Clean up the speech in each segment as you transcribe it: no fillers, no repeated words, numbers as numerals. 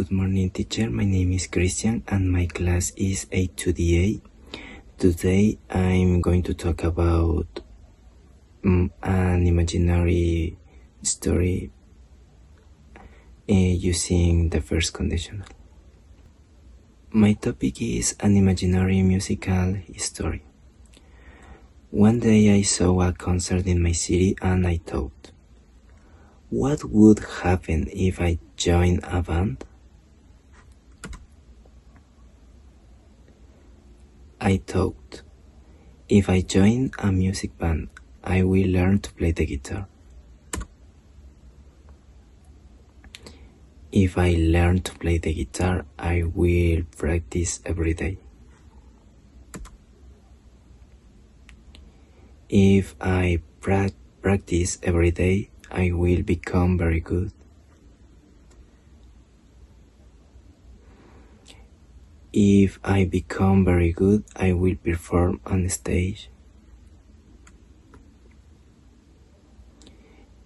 Good morning, teacher. My name is Christian and my class is 8-2DA. Today I'm going to talk about an imaginary story using the first conditional. My topic is an imaginary musical story. One day I saw a concert in my city and I thought, what would happen if I joined a band? I thought, if I join a music band, I will learn to play the guitar. If I learn to play the guitar, I will practice every day. If I practice every day, I will become very good. If I become very good, I will perform on stage.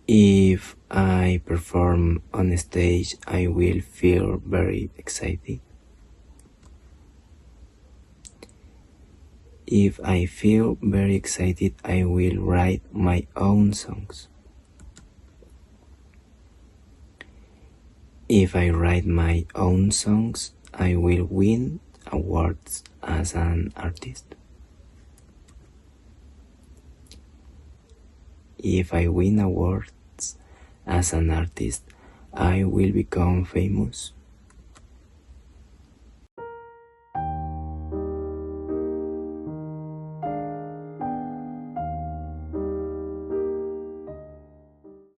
If I perform on stage, I will feel very excited. If I feel very excited, I will write my own songs. If I write my own songs, I will win awards as an artist. If I win awards as an artist, I will become famous.